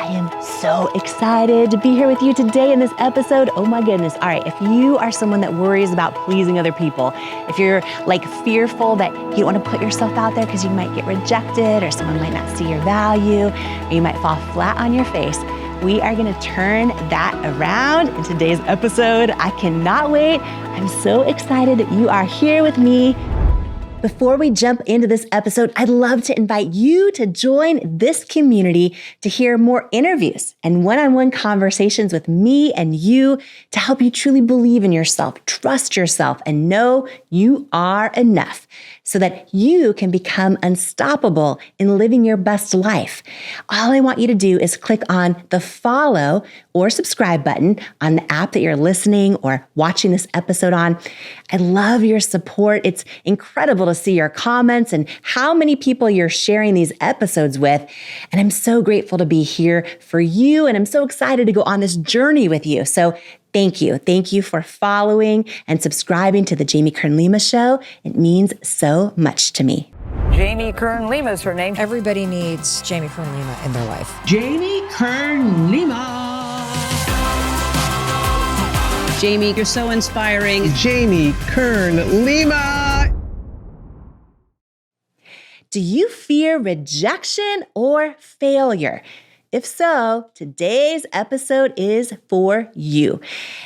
I am so excited to be here with you today in this episode. Oh my goodness. All right, if you are someone that worries about pleasing other people, if you're like fearful that you don't want to put yourself out there because you might get rejected or someone might not see your value or you might fall flat on your face, we are going to turn that around in today's episode. I cannot wait. I'm so excited that you are here with me. Before we jump into this episode, I'd love to invite you to join this community to hear more interviews and one-on-one conversations with me and you to help you truly believe in yourself, trust yourself, and know you are enough so that you can become unstoppable in living your best life. All I want you to do is click on the follow or subscribe button on the app that you're listening or watching this episode on. I love your support. It's incredible to see your comments and how many people you're sharing these episodes with. And I'm so grateful to be here for you. And I'm so excited to go on this journey with you. So thank you. Thank you for following and subscribing to the Jamie Kern Lima Show. It means so much to me. Jamie Kern Lima is her name. Everybody needs Jamie Kern Lima in their life. Jamie Kern Lima. Jamie, you're so inspiring. Jamie Kern Lima. Do you fear rejection or failure? If so, today's episode is for you.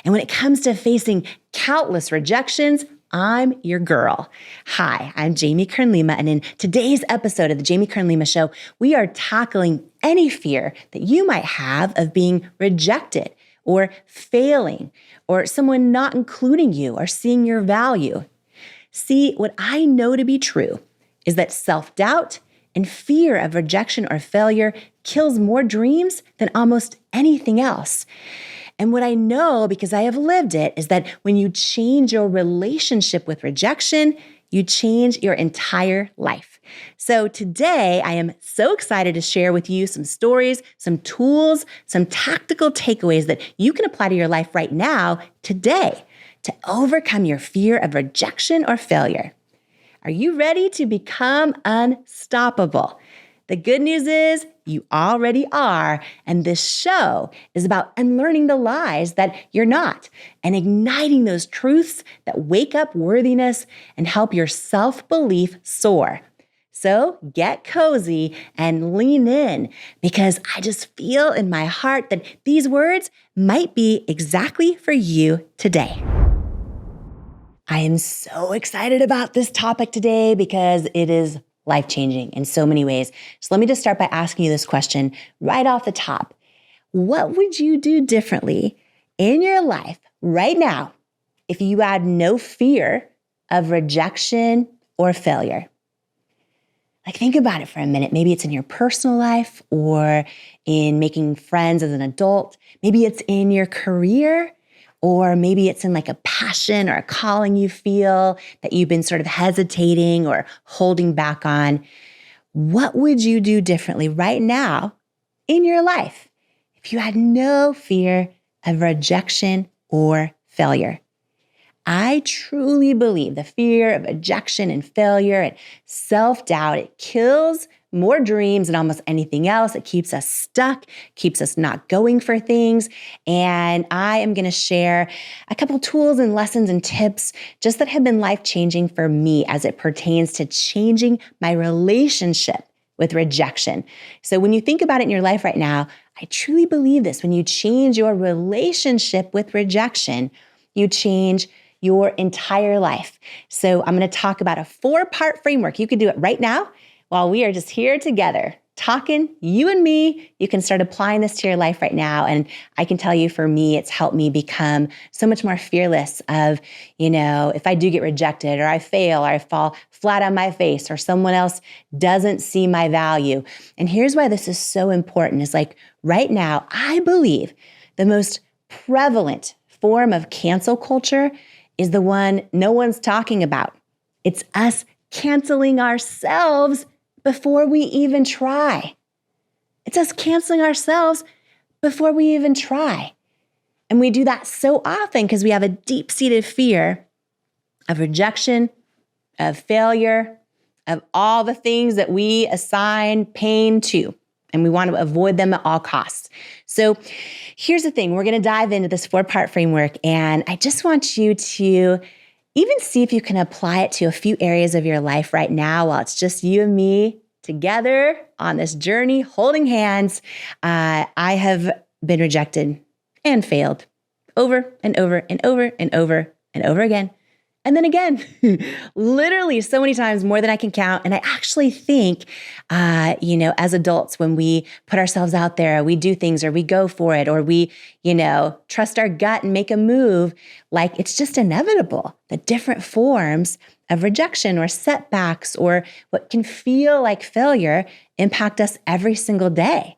And when it comes to facing countless rejections, I'm your girl. Hi, I'm Jamie Kern Lima, and in today's episode of the Jamie Kern Lima Show, we are tackling any fear that you might have of being rejected or failing or someone not including you or seeing your value. See, what I know to be true is that self-doubt and fear of rejection or failure kills more dreams than almost anything else. And what I know, because I have lived it, is that when you change your relationship with rejection, you change your entire life. So today, I am so excited to share with you some stories, some tools, some tactical takeaways that you can apply to your life right now, today, to overcome your fear of rejection or failure. Are you ready to become unstoppable? The good news is you already are, and this show is about unlearning the lies that you're not and igniting those truths that wake up worthiness and help your self-belief soar. So get cozy and lean in because I just feel in my heart that these words might be exactly for you today. I am so excited about this topic today because it is life-changing in so many ways. So let me just start by asking you this question right off the top. What would you do differently in your life right now if you had no fear of rejection or failure? Like, think about it for a minute. Maybe it's in your personal life or in making friends as an adult. Maybe it's in your career. Or maybe it's in like a passion or a calling you feel that you've been sort of hesitating or holding back on. What would you do differently right now in your life if you had no fear of rejection or failure? I truly believe the fear of rejection and failure and self-doubt, it kills more dreams than almost anything else. It keeps us stuck, keeps us not going for things. And I am going to share a couple tools and lessons and tips just that have been life-changing for me as it pertains to changing my relationship with rejection. So when you think about it in your life right now, I truly believe this. When you change your relationship with rejection, you change your entire life. So I'm going to talk about a 4-part framework. You can do it right now while we are just here together talking, you and me. You can start applying this to your life right now. And I can tell you, for me, it's helped me become so much more fearless of, if I do get rejected or I fail or I fall flat on my face or someone else doesn't see my value. And here's why this is so important is like right now, I believe the most prevalent form of cancel culture is the one no one's talking about. It's us canceling ourselves before we even try. It's us canceling ourselves before we even try. And we do that so often because we have a deep-seated fear of rejection, of failure, of all the things that we assign pain to. and we want to avoid them at all costs. So here's the thing. We're going to dive into this 4-part framework, and I just want you to even see if you can apply it to a few areas of your life right now while it's just you and me together on this journey, holding hands. I have been rejected and failed over and over and over and over and over again. And then again, literally so many times, more than I can count. And I actually think, as adults, when we put ourselves out there, we do things or we go for it, or we, trust our gut and make a move, like it's just inevitable. The different forms of rejection or setbacks or what can feel like failure impact us every single day.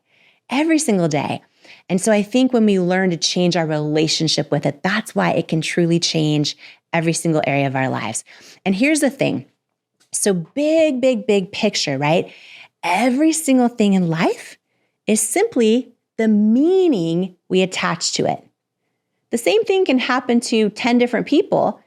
And so I think when we learn to change our relationship with it, that's why it can truly change every single area of our lives. And here's the thing. So big picture, right? Every single thing in life is simply the meaning we attach to it. The same thing can happen to 10 different people,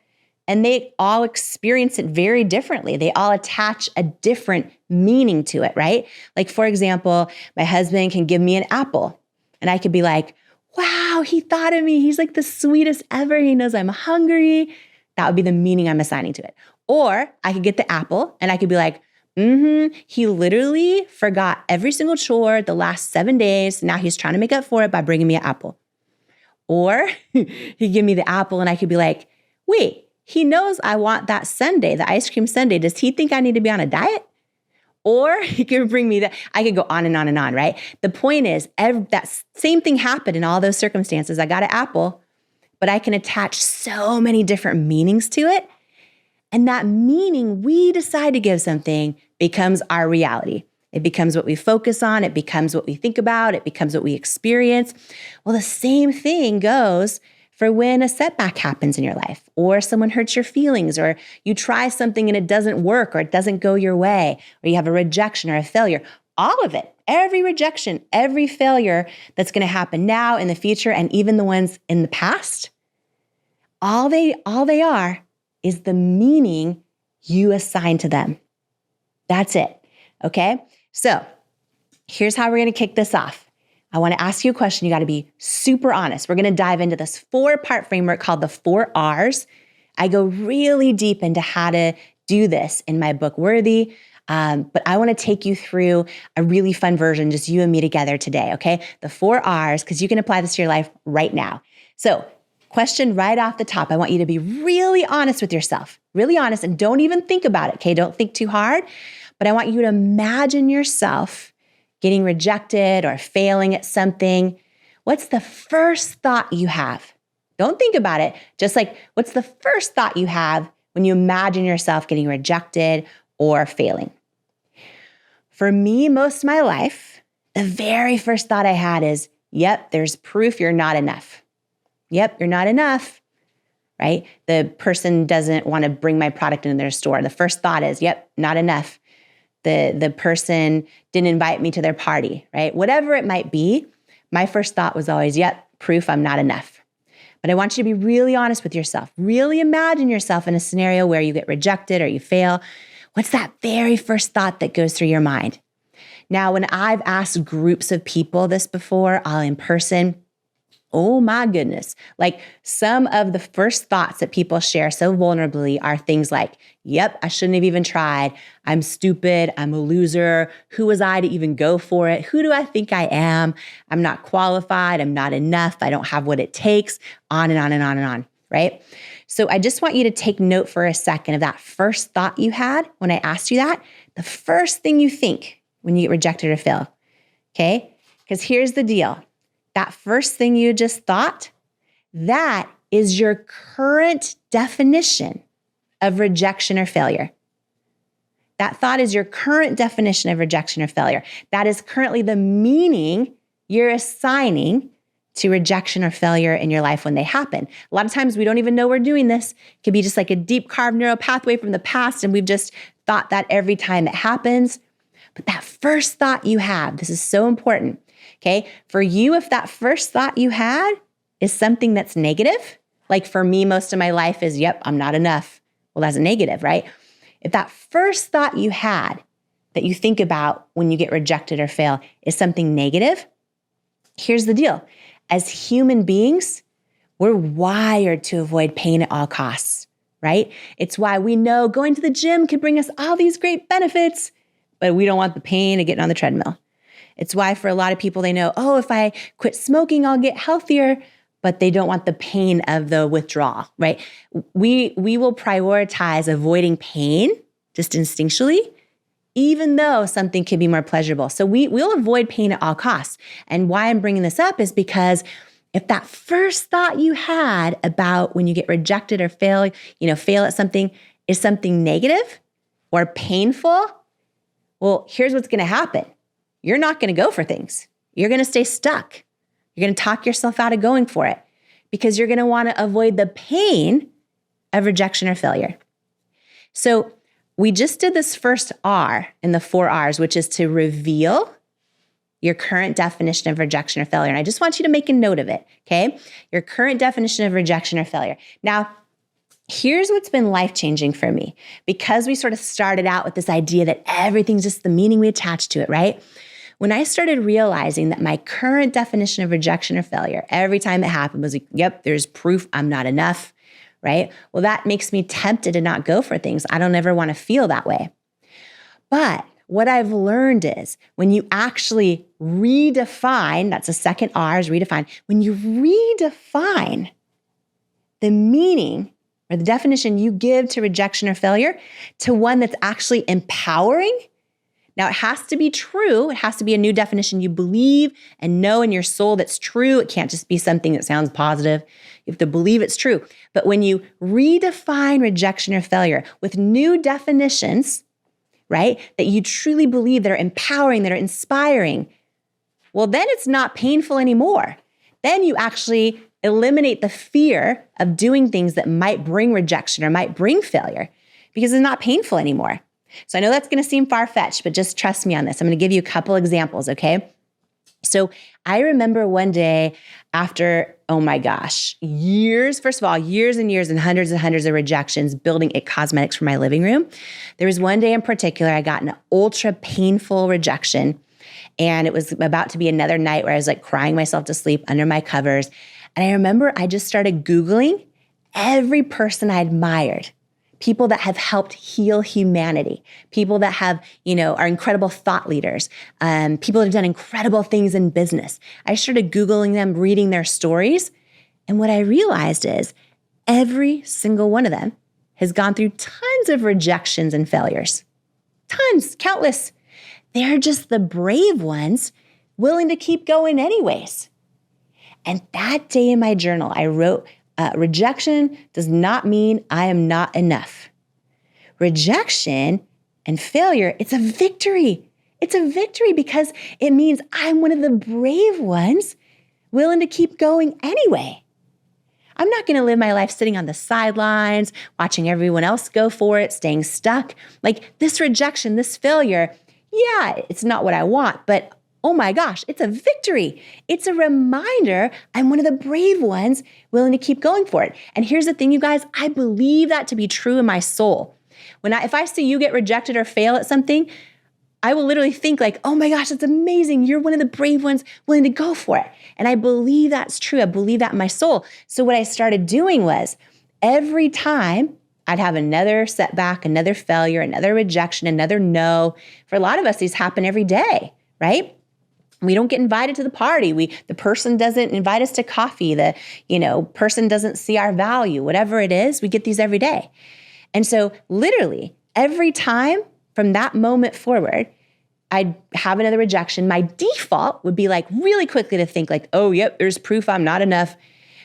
and they all experience it very differently. They all attach a different meaning to it, right? Like, for example, my husband can give me an apple, and I could be like, wow, he thought of me. He's like the sweetest ever. He knows I'm hungry. That would be the meaning I'm assigning to it. Or I could get the apple and I could be like, he literally forgot every single chore the last 7 days. Now he's trying to make up for it by bringing me an apple. Or he'd give me the apple and I could be like, wait, he knows I want that sundae, the ice cream sundae. Does he think I need to be on a diet? Or he could bring me that. I could go on and on and on, right? The point is, that same thing happened in all those circumstances. I got an apple, but I can attach so many different meanings to it. And that meaning we decide to give something becomes our reality. It becomes what we focus on. It becomes what we think about. It becomes what we experience. Well, the same thing goes for when a setback happens in your life, or someone hurts your feelings, or you try something and it doesn't work, or it doesn't go your way, or you have a rejection or a failure. All of it, every rejection, every failure that's going to happen now, in the future, and even the ones in the past, all they are is the meaning you assign to them. That's it. Okay? So here's how we're going to kick this off. I want to ask you a question. You got to be super honest. We're going to dive into this 4-part framework called the 4 R's. I go really deep into how to do this in my book, Worthy. But I want to take you through a really fun version, just you and me together today, okay? The 4 R's, because you can apply this to your life right now. So, question right off the top. I want you to be really honest with yourself, really honest, and don't even think about it, okay? Don't think too hard. But I want you to imagine yourself getting rejected or failing at something. What's the first thought you have? Don't think about it. Just like, what's the first thought you have when you imagine yourself getting rejected or failing? For me, most of my life, the very first thought I had is, yep, there's proof you're not enough. Yep, you're not enough, right? The person doesn't want to bring my product into their store. The first thought is, yep, not enough. The person didn't invite me to their party, right? Whatever it might be, my first thought was always, yep, proof I'm not enough. But I want you to be really honest with yourself. Really imagine yourself in a scenario where you get rejected or you fail. What's that very first thought that goes through your mind? Now, when I've asked groups of people this before, all in person, oh my goodness. Like, some of the first thoughts that people share so vulnerably are things like, yep, I shouldn't have even tried. I'm stupid. I'm a loser. Who was I to even go for it? Who do I think I am? I'm not qualified. I'm not enough. I don't have what it takes. On and on and on and on, right? So I just want you to take note for a second of that first thought you had when I asked you that. The first thing you think when you get rejected or fail, okay? Because here's the deal. That first thing you just thought, that is your current definition of rejection or failure. That thought is your current definition of rejection or failure. That is currently the meaning you're assigning to rejection or failure in your life when they happen. A lot of times we don't even know we're doing this. It could be just like a deep carved neural pathway from the past, and we've just thought that every time it happens. But that first thought you have, this is so important. Okay, for you, if that first thought you had is something that's negative, like for me, most of my life is, yep, I'm not enough. Well, that's a negative, right? If that first thought you had that you think about when you get rejected or fail is something negative, here's the deal. As human beings, we're wired to avoid pain at all costs, right? It's why we know going to the gym can bring us all these great benefits, but we don't want the pain of getting on the treadmill. It's why for a lot of people, they know, oh, if I quit smoking, I'll get healthier, but they don't want the pain of the withdrawal, right? We will prioritize avoiding pain just instinctually, even though something could be more pleasurable. So we'll avoid pain at all costs. And why I'm bringing this up is because if that first thought you had about when you get rejected or fail at something is something negative or painful, well, here's what's going to happen. You're not going to go for things. You're going to stay stuck. You're going to talk yourself out of going for it because you're going to want to avoid the pain of rejection or failure. So we just did this first R in the 4 R's, which is to reveal your current definition of rejection or failure. And I just want you to make a note of it, okay? Your current definition of rejection or failure. Now, here's what's been life-changing for me. Because we sort of started out with this idea that everything's just the meaning we attach to it, right? When I started realizing that my current definition of rejection or failure, every time it happened was like, yep, there's proof I'm not enough, right? Well, that makes me tempted to not go for things. I don't ever want to feel that way. But what I've learned is when you actually redefine, that's the second R is redefine, when you redefine the meaning or the definition you give to rejection or failure to one that's actually empowering. Now, it has to be true. It has to be a new definition you believe and know in your soul that's true. It can't just be something that sounds positive. You have to believe it's true. But when you redefine rejection or failure with new definitions, right, that you truly believe that are empowering, that are inspiring, well, then it's not painful anymore. Then you actually eliminate the fear of doing things that might bring rejection or might bring failure because it's not painful anymore. So I know that's going to seem far-fetched, but just trust me on this. I'm going to give you a couple examples, okay? So I remember one day after, oh my gosh, years and years and hundreds of rejections building It Cosmetics for my living room. There was one day in particular, I got an ultra painful rejection. And it was about to be another night where I was like crying myself to sleep under my covers. And I remember I just started Googling every person I admired. People that have helped heal humanity, people that have, are incredible thought leaders, people that have done incredible things in business. I started Googling them, reading their stories. And what I realized is every single one of them has gone through tons of rejections and failures. Tons, countless. They're just the brave ones willing to keep going anyways. And that day in my journal, I wrote, rejection does not mean I am not enough. Rejection and failure, it's a victory. It's a victory because it means I'm one of the brave ones willing to keep going anyway. I'm not going to live my life sitting on the sidelines, watching everyone else go for it, staying stuck. Like this rejection, this failure, yeah, it's not what I want, but oh my gosh, it's a victory. It's a reminder I'm one of the brave ones willing to keep going for it. And here's the thing, you guys, I believe that to be true in my soul. If I see you get rejected or fail at something, I will literally think like, oh my gosh, that's amazing. You're one of the brave ones willing to go for it. And I believe that's true. I believe that in my soul. So what I started doing was every time I'd have another setback, another failure, another rejection, another no. For a lot of us, these happen every day, right? We don't get invited to the party. The person doesn't invite us to coffee. The person doesn't see our value. Whatever it is, we get these every day. And so literally every time from that moment forward, I'd have another rejection. My default would be like really quickly to think like, oh, yep, there's proof I'm not enough.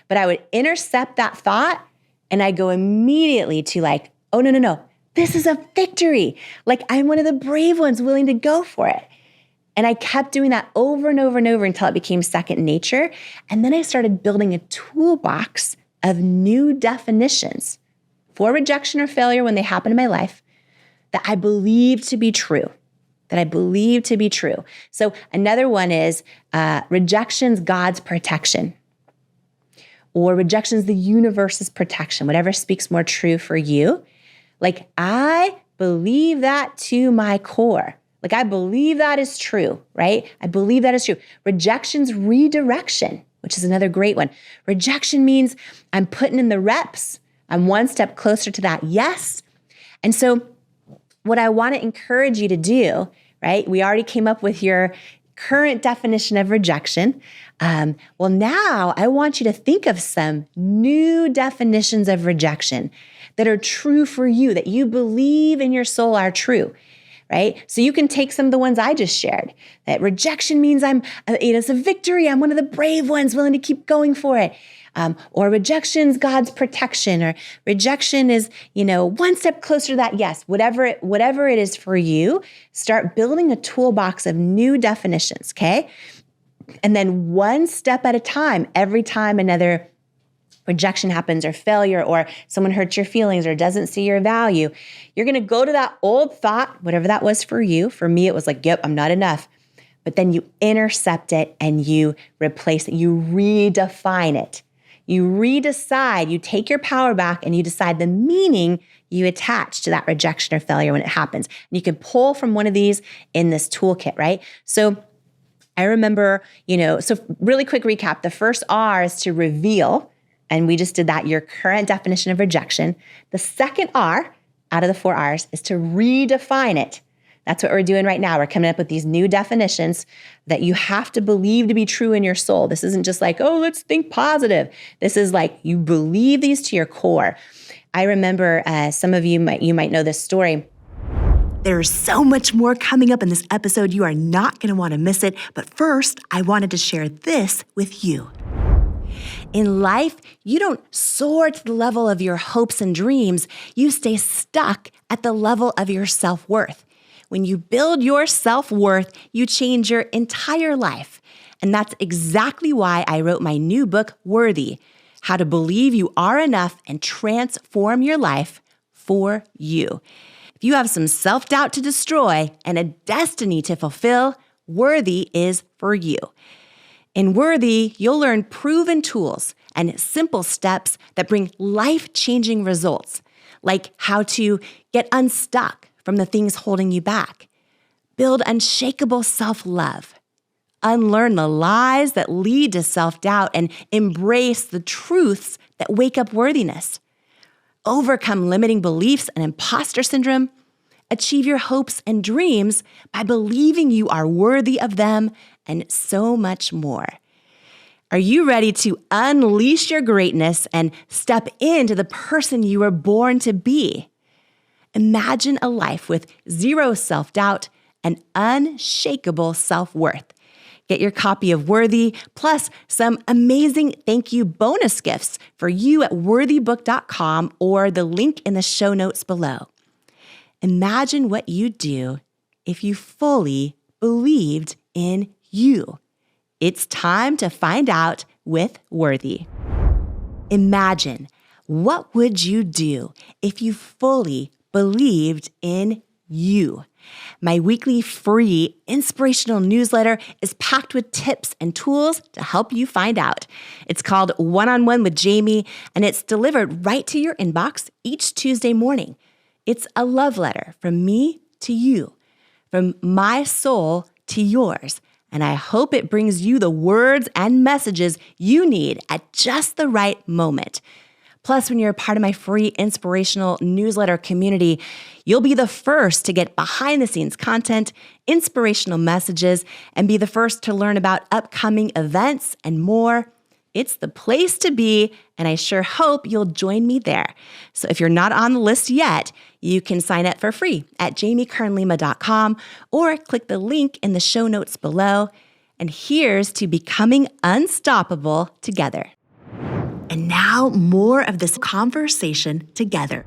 But I would intercept that thought and I go immediately to like, oh, no. This is a victory. Like I'm one of the brave ones willing to go for it. And I kept doing that over and over and over until it became second nature. And then I started building a toolbox of new definitions for rejection or failure when they happen in my life that I believe to be true. So another one is rejection's God's protection, or rejection's the universe's protection, whatever speaks more true for you. Like I believe that to my core. Like, I believe that is true, right? I believe that is true. Rejection's redirection, which is another great one. Rejection means I'm putting in the reps. I'm one step closer to that yes. And so what I want to encourage you to do, right? We already came up with your current definition of rejection. Well, now I want you to think of some new definitions of rejection that are true for you, that you believe in your soul are true, right? So you can take some of the ones I just shared. That rejection means it's a victory. I'm one of the brave ones willing to keep going for it. Or rejection's God's protection, or rejection is, one step closer to that yes. Whatever it is for you, start building a toolbox of new definitions, okay? And then one step at a time, every time another rejection happens or failure or someone hurts your feelings or doesn't see your value, you're going to go to that old thought, whatever that was for you. For me, it was like, yep, I'm not enough. But then you intercept it and you replace it. You redefine it. You redecide, you take your power back and you decide the meaning you attach to that rejection or failure when it happens. And you can pull from one of these in this toolkit, right? So I remember, so really quick recap. The first R is to reveal. And we just did that, your current definition of rejection. The second R out of the 4 R's is to redefine it. That's what we're doing right now. We're coming up with these new definitions that you have to believe to be true in your soul. This isn't just like, oh, let's think positive. This is like you believe these to your core. I remember some of you might know this story. There's so much more coming up in this episode. You are not going to want to miss it. But first, I wanted to share this with you. In life, you don't soar to the level of your hopes and dreams. You stay stuck at the level of your self-worth. When you build your self-worth, you change your entire life. And that's exactly why I wrote my new book, Worthy: How to Believe You Are Enough and Transform Your Life for You. If you have some self-doubt to destroy and a destiny to fulfill, Worthy is for you. In Worthy, you'll learn proven tools and simple steps that bring life-changing results, like how to get unstuck from the things holding you back, build unshakable self-love, unlearn the lies that lead to self-doubt, and embrace the truths that wake up worthiness, overcome limiting beliefs and imposter syndrome, achieve your hopes and dreams by believing you are worthy of them, and so much more. Are you ready to unleash your greatness and step into the person you were born to be? Imagine a life with zero self-doubt and unshakable self-worth. Get your copy of Worthy, plus some amazing thank you bonus gifts for you at worthybook.com or the link in the show notes below. Imagine what you'd do if you fully believed in you. It's time to find out with Worthy. Imagine, what would you do if you fully believed in you? My weekly free inspirational newsletter is packed with tips and tools to help you find out. It's called One-on-One with Jamie, and it's delivered right to your inbox each Tuesday morning. It's a love letter from me to you, from my soul to yours. And I hope it brings you the words and messages you need at just the right moment. Plus, when you're a part of my free inspirational newsletter community, you'll be the first to get behind-the-scenes content, inspirational messages, and be the first to learn about upcoming events and more. It's the place to be, and I sure hope you'll join me there. So if you're not on the list yet, you can sign up for free at jamiekernlima.com or click the link in the show notes below. And here's to becoming unstoppable together. And now more of this conversation together.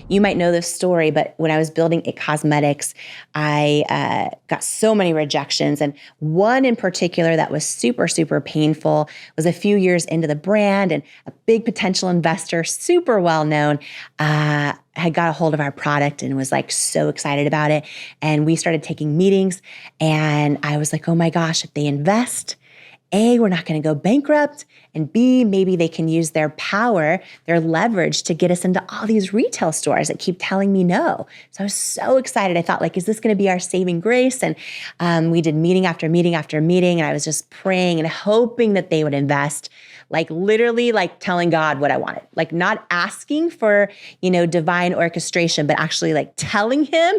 You might know this story, but when I was building It Cosmetics, I got so many rejections. And one in particular that was super, super painful was a few years into the brand, and a big potential investor, super well known, had got a hold of our product and was like so excited about it. And we started taking meetings, and I was like, oh my gosh, if they invest A, we're not going to go bankrupt, and B, maybe they can use their power, their leverage to get us into all these retail stores that keep telling me no. So I was so excited. I thought, like, is this going to be our saving grace? And we did meeting after meeting after meeting, and I was just praying and hoping that they would invest, like literally like telling God what I wanted, like not asking for, divine orchestration, but actually like telling him,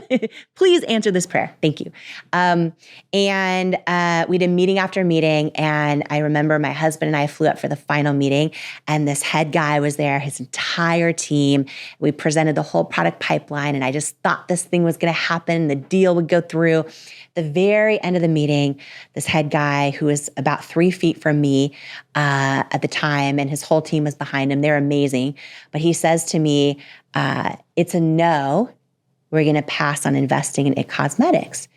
please answer this prayer. Thank you. And we did meeting after meeting. And I remember my husband and I flew up for the final meeting, and this head guy was there, his entire team. We presented the whole product pipeline, and I just thought this thing was going to happen. The deal would go through. The very end of the meeting, this head guy who was about 3 feet from me at the time, and his whole team was behind him. They're amazing. But he says to me, it's a no. We're going to pass on investing in IT Cosmetics.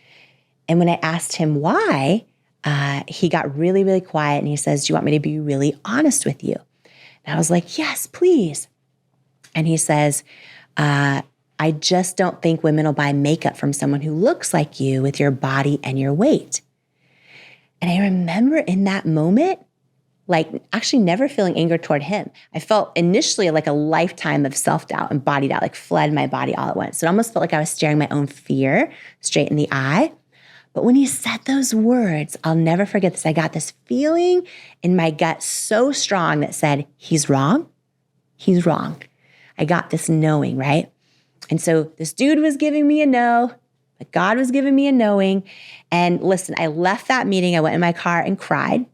And when I asked him why, he got really, really quiet, and he says, do you want me to be really honest with you? And I was like, yes, please. And he says, I just don't think women will buy makeup from someone who looks like you with your body and your weight. And I remember in that moment, like actually never feeling anger toward him. I felt initially like a lifetime of self-doubt and body doubt, like fled my body all at once. So it almost felt like I was staring my own fear straight in the eye. But when he said those words, I'll never forget this. I got this feeling in my gut so strong that said, he's wrong. He's wrong. I got this knowing, right? And so this dude was giving me a no, but God was giving me a knowing. And listen, I left that meeting. I went in my car and cried.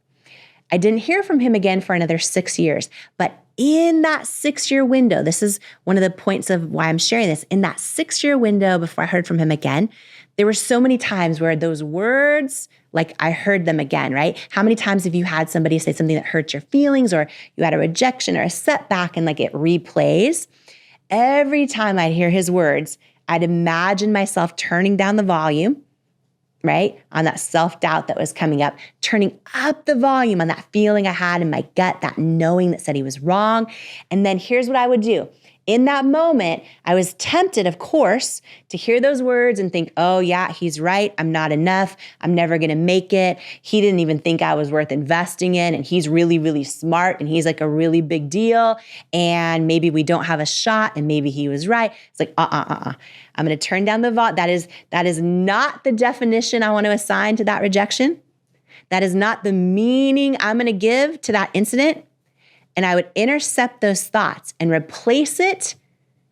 I didn't hear from him again for another 6 years. But in that 6-year window, this is one of the points of why I'm sharing this. In that 6-year window before I heard from him again, there were so many times where those words, like I heard them again, right? How many times have you had somebody say something that hurts your feelings, or you had a rejection or a setback, and like it replays? Every time I'd hear his words, I'd imagine myself turning down the volume, right? On that self-doubt that was coming up, turning up the volume on that feeling I had in my gut, that knowing that said he was wrong. And then here's what I would do. In that moment, I was tempted, of course, to hear those words and think, oh yeah, he's right. I'm not enough. I'm never going to make it. He didn't even think I was worth investing in. And he's really, really smart. And he's like a really big deal. And maybe we don't have a shot. And maybe he was right. It's like, I'm going to turn down the volume. That is not the definition I want to assign to that rejection. That is not the meaning I'm going to give to that incident. And I would intercept those thoughts and replace it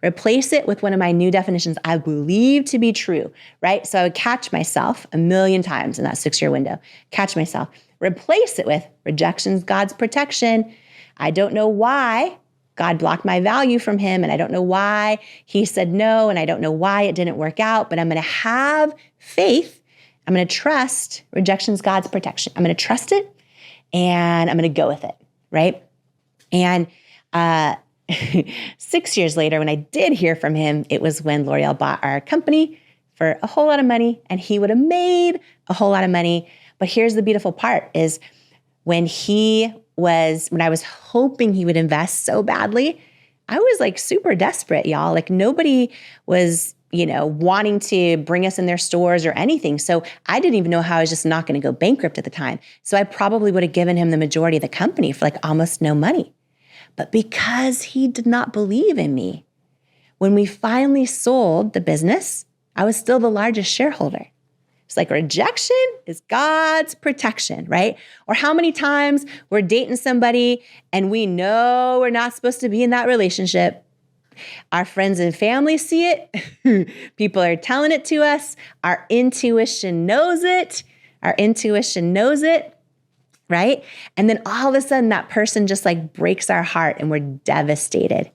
with one of my new definitions I believe to be true, right? So I would catch myself a million times in that 6-year window, catch myself, replace it with rejections, God's protection. I don't know why God blocked my value from him, and I don't know why he said no, and I don't know why it didn't work out, but I'm going to have faith. I'm going to trust rejections, God's protection. I'm going to trust it, and I'm going to go with it, right? And 6 years later, when I did hear from him, it was when L'Oreal bought our company for a whole lot of money, and he would have made a whole lot of money. But here's the beautiful part is when I was hoping he would invest so badly, I was like super desperate, y'all. Like nobody was, wanting to bring us in their stores or anything. So I didn't even know how I was just not going to go bankrupt at the time. So I probably would have given him the majority of the company for like almost no money. But because he did not believe in me, when we finally sold the business, I was still the largest shareholder. It's like rejection is God's protection, right? Or how many times we're dating somebody and we know we're not supposed to be in that relationship. Our friends and family see it. People are telling it to us. Our intuition knows it. Right? And then all of a sudden that person just like breaks our heart and we're devastated.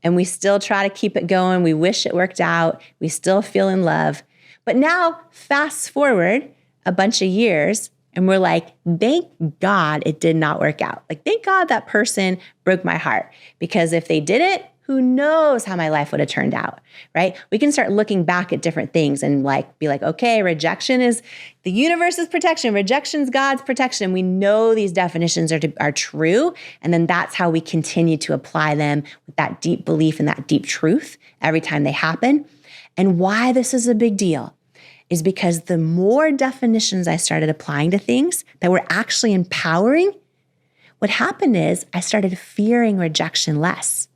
And we still try to keep it going. We wish it worked out. We still feel in love. But now fast forward a bunch of years and we're like, thank God it did not work out. Like, thank God that person broke my heart, because if they didn't, who knows how my life would have turned out, right? We can start looking back at different things and like be like, okay, rejection is the universe's protection. Rejection's God's protection. We know these definitions are true. And then that's how we continue to apply them with that deep belief and that deep truth every time they happen. And why this is a big deal is because the more definitions I started applying to things that were actually empowering, what happened is I started fearing rejection less.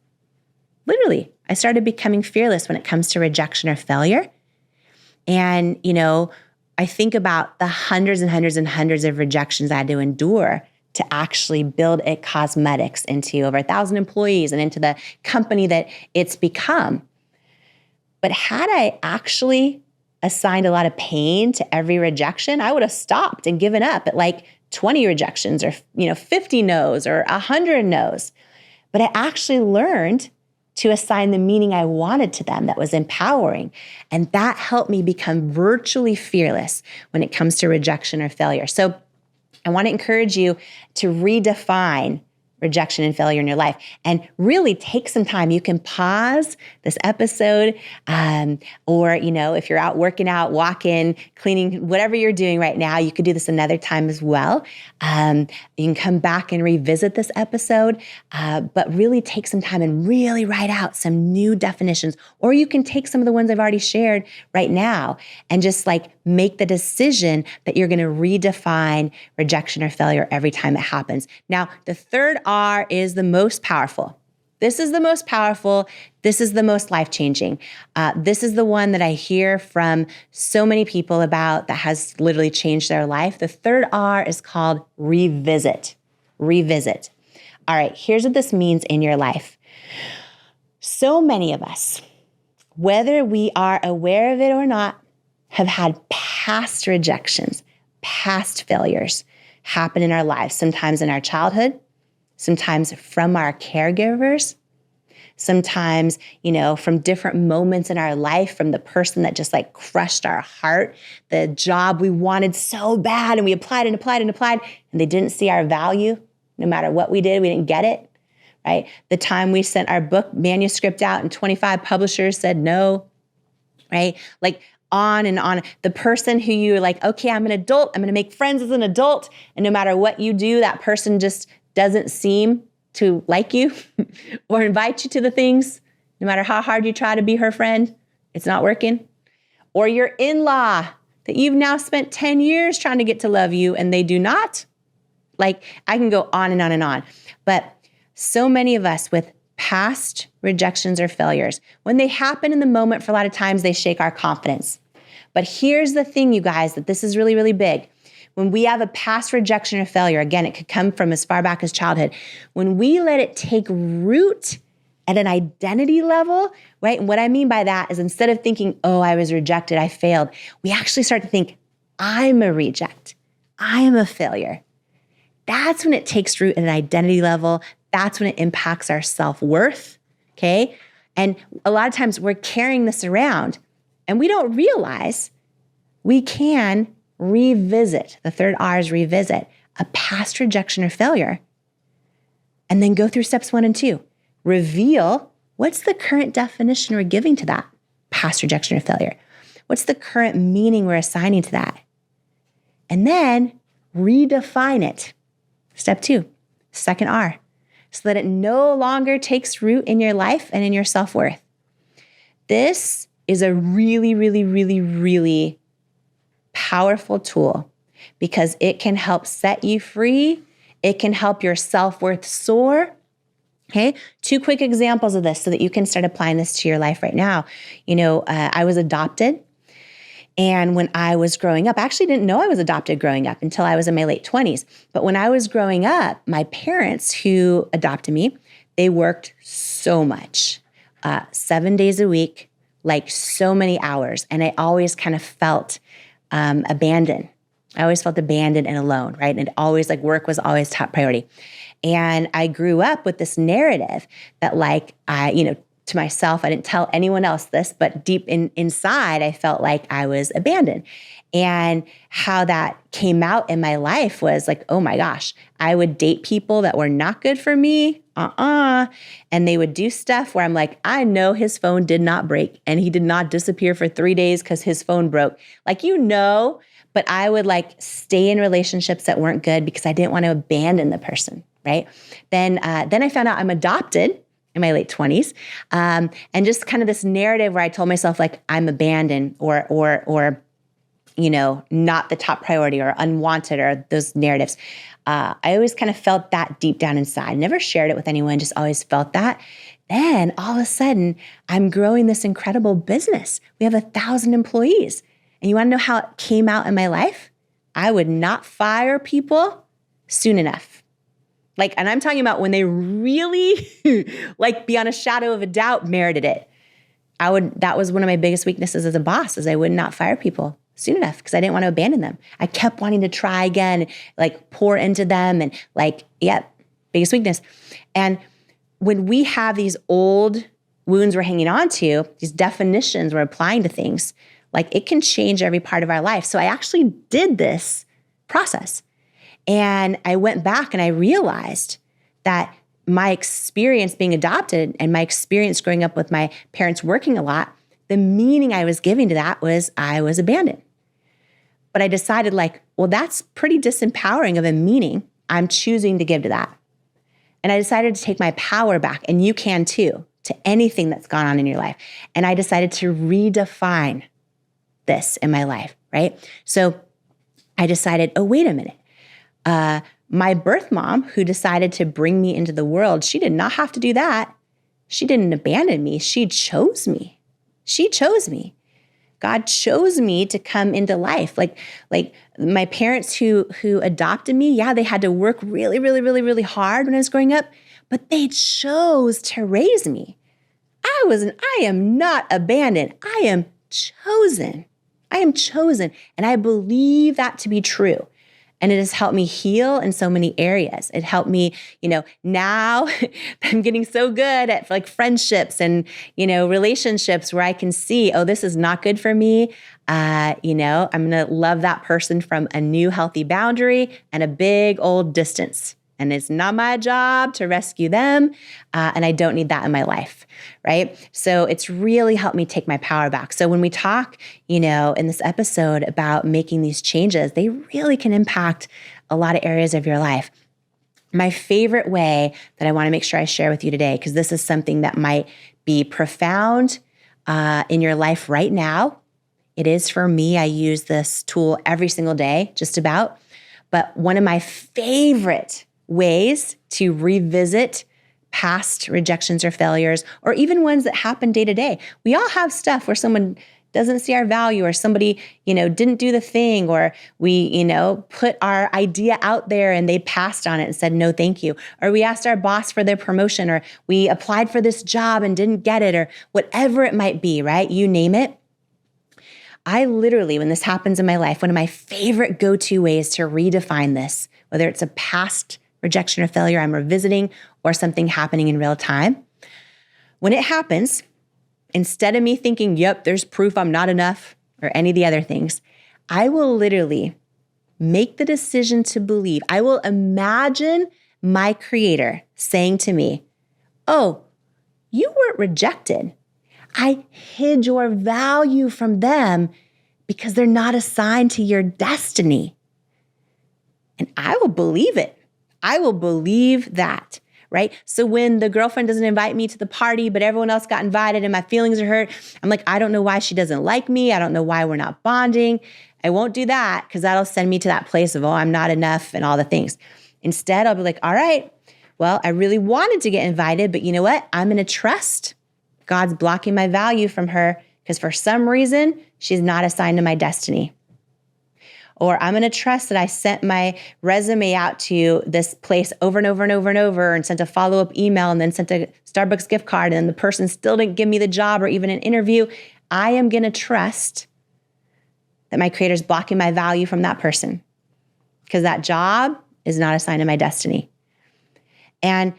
Literally, I started becoming fearless when it comes to rejection or failure. And, I think about the hundreds and hundreds and hundreds of rejections I had to endure to actually build It Cosmetics into over 1,000 employees and into the company that it's become. But had I actually assigned a lot of pain to every rejection, I would have stopped and given up at like 20 rejections or 50 no's or 100 no's. But I actually learned to assign the meaning I wanted to them that was empowering. And that helped me become virtually fearless when it comes to rejection or failure. So I want to encourage you to redefine rejection and failure in your life and really take some time. You can pause this episode or, if you're out working out, walking, cleaning, whatever you're doing right now, you could do this another time as well. You can come back and revisit this episode, but really take some time and really write out some new definitions. Or you can take some of the ones I've already shared right now and just make the decision that you're going to redefine rejection or failure every time it happens. Now, the third R is the most powerful. This is the most powerful. This is the most life-changing. This is the one that I hear from so many people about that has literally changed their life. The third R is called revisit. Revisit. All right, here's what this means in your life. So many of us, whether we are aware of it or not, have had past rejections, past failures happen in our lives, sometimes in our childhood, sometimes from our caregivers, sometimes, from different moments in our life, from the person that just crushed our heart, the job we wanted so bad and we applied and applied and applied and they didn't see our value. No matter what we did, we didn't get it, right? The time we sent our book manuscript out and 25 publishers said no, right? On and on. The person who you're okay, I'm an adult, I'm going to make friends as an adult. And no matter what you do, that person just doesn't seem to like you or invite you to the things. No matter how hard you try to be her friend, it's not working. Or your in-law that you've now spent 10 years trying to get to love you and they do not. I can go on and on and on. But so many of us with past rejections or failures, when they happen in the moment, for a lot of times they shake our confidence. But here's the thing, you guys, that this is really, really big. When we have a past rejection or failure, again, it could come from as far back as childhood. When we let it take root at an identity level, right? And what I mean by that is instead of thinking, oh, I was rejected, I failed, we actually start to think, I'm a reject. I am a failure. That's when it takes root at an identity level. That's when it impacts our self-worth, okay? And a lot of times we're carrying this around and we don't realize we can revisit, the third R is revisit, a past rejection or failure, and then go through steps 1 and 2. Reveal what's the current definition we're giving to that past rejection or failure. What's the current meaning we're assigning to that? And then redefine it. Step 2, second R, so that it no longer takes root in your life and in your self-worth. This is a really, really, really, really powerful tool because it can help set you free. It can help your self-worth soar. Okay, 2 quick examples of this so that you can start applying this to your life right now. I was adopted. And when I was growing up, I actually didn't know I was adopted growing up until I was in my late 20s. But when I was growing up, my parents who adopted me, they worked so much, 7 days a week, so many hours. And I always kind of felt abandoned. I always felt abandoned and alone, right? And always work was always top priority. And I grew up with this narrative that to myself, I didn't tell anyone else this, but deep inside, I felt like I was abandoned. And how that came out in my life was oh my gosh, I would date people that were not good for me, and they would do stuff where I'm I know his phone did not break and he did not disappear for 3 days because his phone broke. But I would stay in relationships that weren't good because I didn't want to abandon the person, right? Then I found out I'm adopted in my late 20s, and just kind of this narrative where I told myself I'm abandoned or not the top priority or unwanted or those narratives. I always kind of felt that deep down inside. Never shared it with anyone, just always felt that. Then all of a sudden, I'm growing this incredible business. We have 1,000 employees. And you want to know how it came out in my life? I would not fire people soon enough. And I'm talking about when they really, beyond a shadow of a doubt, merited it. That was one of my biggest weaknesses as a boss, is I would not fire people soon enough because I didn't want to abandon them. I kept wanting to try again, pour into them and biggest weakness. And when we have these old wounds we're hanging on to, these definitions we're applying to things, it can change every part of our life. So I actually did this process. And I went back and I realized that my experience being adopted and my experience growing up with my parents working a lot, the meaning I was giving to that was I was abandoned. But I decided that's pretty disempowering of a meaning I'm choosing to give to that. And I decided to take my power back, and you can too, to anything that's gone on in your life. And I decided to redefine this in my life, right? So I decided, oh, wait a minute. My birth mom, who decided to bring me into the world, she did not have to do that. She didn't abandon me. She chose me. She chose me. God chose me to come into life. Like my parents who adopted me, they had to work really, really, really, really hard when I was growing up, but they chose to raise me. I am not abandoned. I am chosen. I am chosen. And I believe that to be true. And it has helped me heal in so many areas. It helped me, now I'm getting so good at friendships and, relationships where I can see, oh, this is not good for me. I'm going to love that person from a new healthy boundary and a big old distance. And it's not my job to rescue them. And I don't need that in my life, right? So it's really helped me take my power back. So when we talk, in this episode about making these changes, they really can impact a lot of areas of your life. My favorite way that I want to make sure I share with you today, because this is something that might be profound in your life right now. It is for me. I use this tool every single day, just about. But one of my favorite ways to revisit past rejections or failures, or even ones that happen day to day. We all have stuff where someone doesn't see our value, or somebody, didn't do the thing, or we, put our idea out there and they passed on it and said, no, thank you. Or we asked our boss for their promotion, or we applied for this job and didn't get it, or whatever it might be, right? You name it. I literally, when this happens in my life, one of my favorite go-to ways to redefine this, whether it's a past rejection or failure I'm revisiting or something happening in real time. When it happens, instead of me thinking, yep, there's proof I'm not enough or any of the other things, I will literally make the decision to believe. I will imagine my creator saying to me, oh, you weren't rejected. I hid your value from them because they're not assigned to your destiny. And I will believe it. I will believe that, right? So when the girlfriend doesn't invite me to the party, but everyone else got invited and my feelings are hurt, I'm like, I don't know why she doesn't like me. I don't know why we're not bonding. I won't do that because that'll send me to that place of, oh, I'm not enough and all the things. Instead, I'll be like, all right, well, I really wanted to get invited, but you know what? I'm going to trust God's blocking my value from her because for some reason, she's not assigned to my destiny. Or I'm going to trust that I sent my resume out to this place over and over and over and over and sent a follow-up email and then sent a Starbucks gift card and the person still didn't give me the job or even an interview. I am going to trust that my creator's blocking my value from that person because that job is not assigned to my destiny. And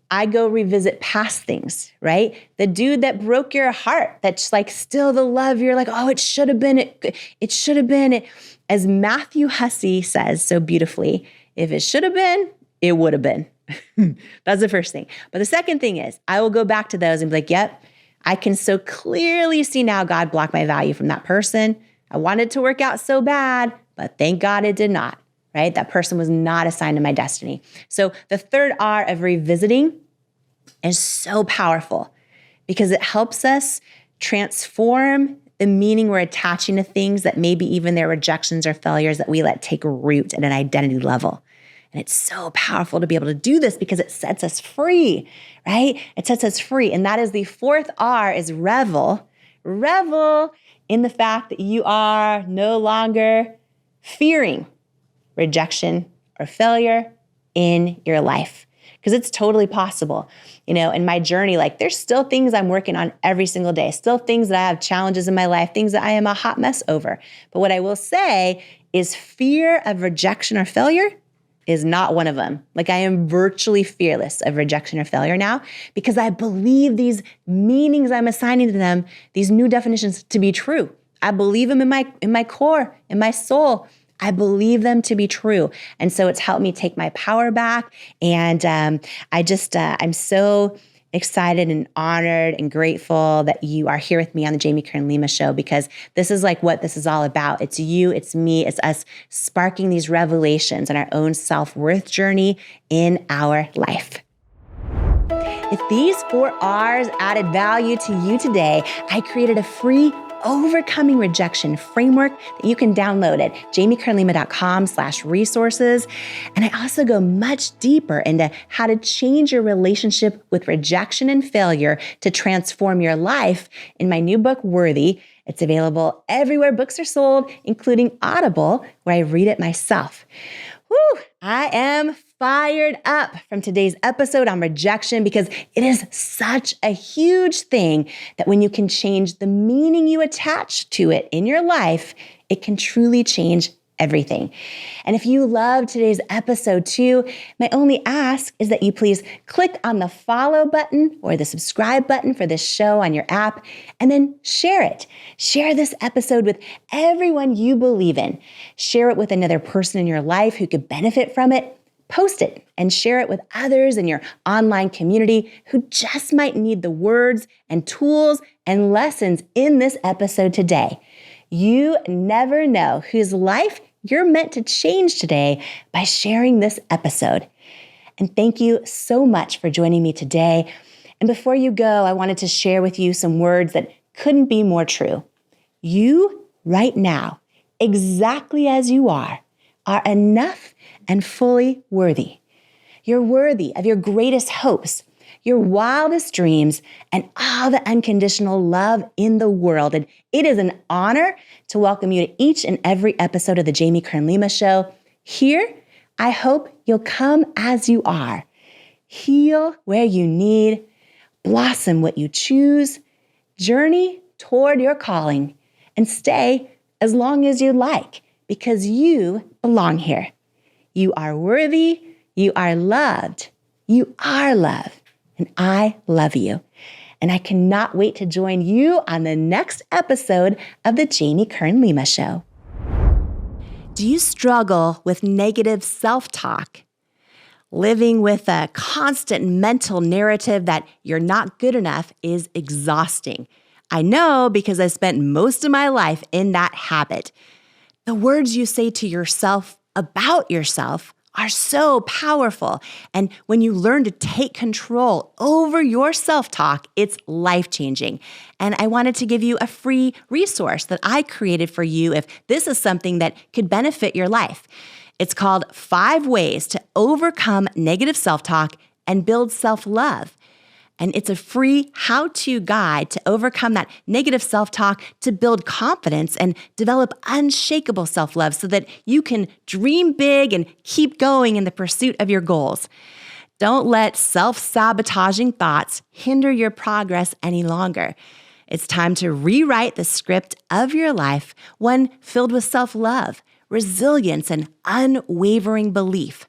I go revisit past things, right? The dude that broke your heart, that's still the love. You're like, oh, it should have been. It should have been. As Matthew Hussey says so beautifully, if it should have been, it would have been. That's the first thing. But the second thing is I will go back to those and be like, yep, I can so clearly see now God blocked my value from that person. I wanted to work out so bad, but thank God it did not, right? That person was not assigned to my destiny. So the third R of revisiting is so powerful because it helps us transform the meaning we're attaching to things that maybe even they're rejections or failures that we let take root at an identity level. And it's so powerful to be able to do this because it sets us free, right? It sets us free. And that is the fourth R is revel. Revel in the fact that you are no longer fearing rejection or failure in your life. Because it's totally possible. In my journey, there's still things I'm working on every single day, still things that I have challenges in my life, things that I am a hot mess over. But what I will say is fear of rejection or failure is not one of them. I am virtually fearless of rejection or failure now because I believe these meanings I'm assigning to them, these new definitions, to be true. I believe them in my core, in my soul. I believe them to be true. And so it's helped me take my power back. And I'm so excited and honored and grateful that you are here with me on the Jamie Kern Lima show, because this is what this is all about. It's you, it's me, it's us sparking these revelations on our own self-worth journey in our life. If these 4 R's added value to you today, I created a free Overcoming Rejection framework that you can download at jamiekernlima.com/resources. And I also go much deeper into how to change your relationship with rejection and failure to transform your life in my new book, Worthy. It's available everywhere books are sold, including Audible, where I read it myself. Whew, I am fired up from today's episode on rejection because it is such a huge thing that when you can change the meaning you attach to it in your life, it can truly change everything. And if you love today's episode too, my only ask is that you please click on the follow button or the subscribe button for this show on your app, and then share it. Share this episode with everyone you believe in. Share it with another person in your life who could benefit from it. Post it and share it with others in your online community who just might need the words and tools and lessons in this episode today. You never know whose life you're meant to change today by sharing this episode. And thank you so much for joining me today. And before you go, I wanted to share with you some words that couldn't be more true. You, right now, exactly as you are enough and fully worthy. You're worthy of your greatest hopes, your wildest dreams, and all the unconditional love in the world. And it is an honor to welcome you to each and every episode of the Jamie Kern Lima Show. Here, I hope you'll come as you are. Heal where you need, blossom what you choose, journey toward your calling, and stay as long as you like, because you belong here. You are worthy, you are loved, you are love, and I love you. And I cannot wait to join you on the next episode of the Jamie Kern Lima Show. Do you struggle with negative self-talk? Living with a constant mental narrative that you're not good enough is exhausting. I know because I spent most of my life in that habit. The words you say to yourself about yourself are so powerful. And when you learn to take control over your self-talk, it's life-changing. And I wanted to give you a free resource that I created for you if this is something that could benefit your life. It's called 5 Ways to Overcome Negative Self-Talk and Build Self-Love. And it's a free how-to guide to overcome that negative self-talk, to build confidence and develop unshakable self-love so that you can dream big and keep going in the pursuit of your goals. Don't let self-sabotaging thoughts hinder your progress any longer. It's time to rewrite the script of your life, one filled with self-love, resilience, and unwavering belief.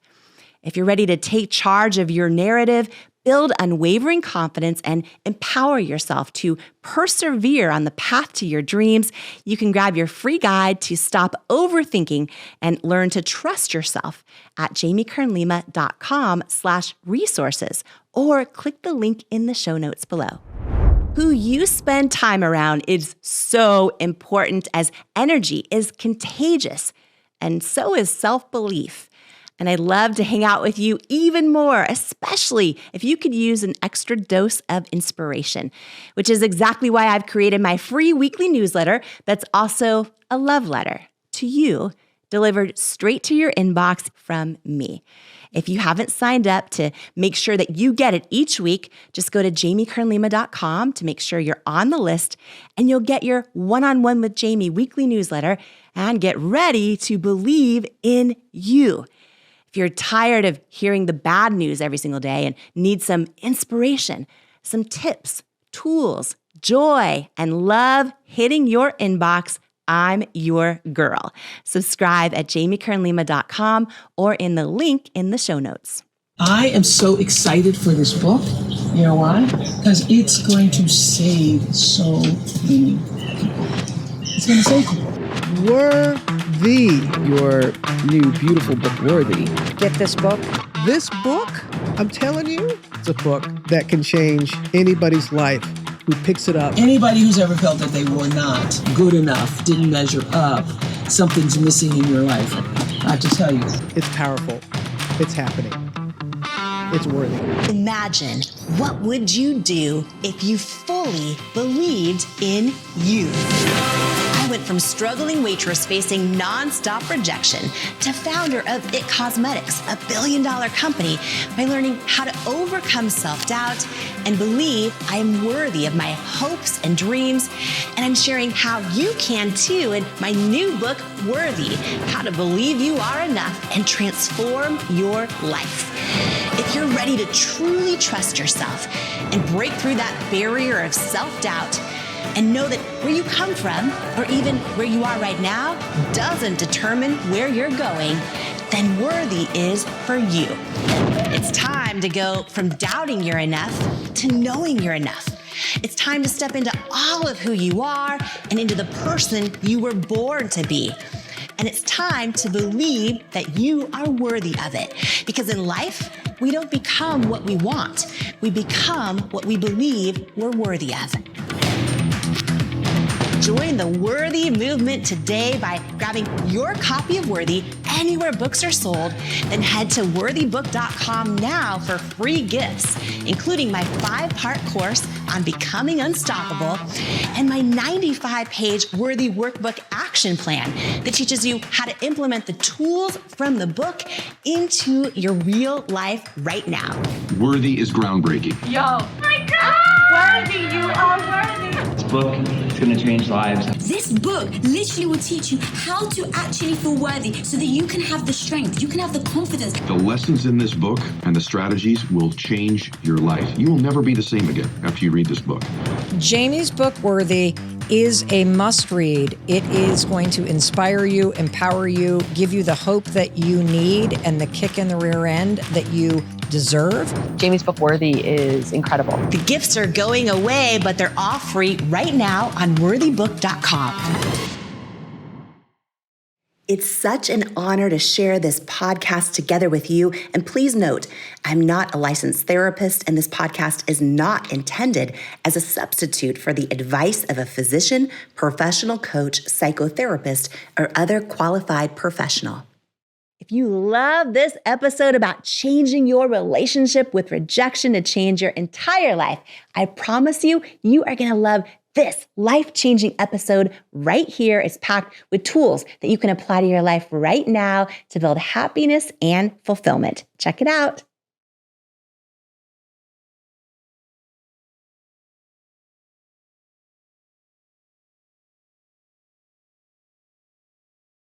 If you're ready to take charge of your narrative, build unwavering confidence, and empower yourself to persevere on the path to your dreams, you can grab your free guide to stop overthinking and learn to trust yourself at jamiekernlima.com/resources, or click the link in the show notes below. Who you spend time around is so important, as energy is contagious, and so is self-belief. And I'd love to hang out with you even more, especially if you could use an extra dose of inspiration, which is exactly why I've created my free weekly newsletter that's also a love letter to you, delivered straight to your inbox from me. If you haven't signed up to make sure that you get it each week, just go to jamiekernlima.com to make sure you're on the list, and you'll get your One-on-One with Jamie weekly newsletter and get ready to believe in you. If you're tired of hearing the bad news every single day and need some inspiration, some tips, tools, joy, and love hitting your inbox, I'm your girl. Subscribe at jamiekernlima.com or in the link in the show notes. I am so excited for this book. You know why? Because it's going to save so many people. It's going to save them. Worthy. Your new beautiful book, Worthy. Get this book. This book, I'm telling you, it's a book that can change anybody's life who picks it up. Anybody who's ever felt that they were not good enough, didn't measure up, something's missing in your life, I have to tell you. It's powerful. It's happening. It's worthy. Imagine, what would you do if you fully believed in you? I went from struggling waitress facing nonstop rejection to founder of IT Cosmetics, a billion-dollar company, by learning how to overcome self-doubt and believe I am worthy of my hopes and dreams. And I'm sharing how you can too in my new book, Worthy, How to Believe You Are Enough and Transform Your Life. If you're ready to truly trust yourself and break through that barrier of self-doubt, and know that where you come from, or even where you are right now, doesn't determine where you're going, then Worthy is for you. It's time to go from doubting you're enough to knowing you're enough. It's time to step into all of who you are and into the person you were born to be. And it's time to believe that you are worthy of it. Because in life, we don't become what we want. We become what we believe we're worthy of. Join the Worthy movement today by grabbing your copy of Worthy anywhere books are sold. Then head to worthybook.com now for free gifts, including my 5-part course on becoming unstoppable and my 95-page Worthy Workbook action plan that teaches you how to implement the tools from the book into your real life right now. Worthy is groundbreaking. Yo. Oh my God! Worthy, you are worthy. This book is going to change lives. This book literally will teach you how to actually feel worthy so that you can have the strength, you can have the confidence. The lessons in this book and the strategies will change your life. You will never be the same again after you read this book. Jamie's book, Worthy, is a must-read. It is going to inspire you, empower you, give you the hope that you need and the kick in the rear end that you deserve. Jamie's book, Worthy, is incredible. The gifts are going away, but they're all free right now on worthybook.com. It's such an honor to share this podcast together with you. And please note, I'm not a licensed therapist, and this podcast is not intended as a substitute for the advice of a physician, professional coach, psychotherapist, or other qualified professional. If you love this episode about changing your relationship with rejection to change your entire life, I promise you, you are going to love this life-changing episode right here. It's packed with tools that you can apply to your life right now to build happiness and fulfillment. Check it out.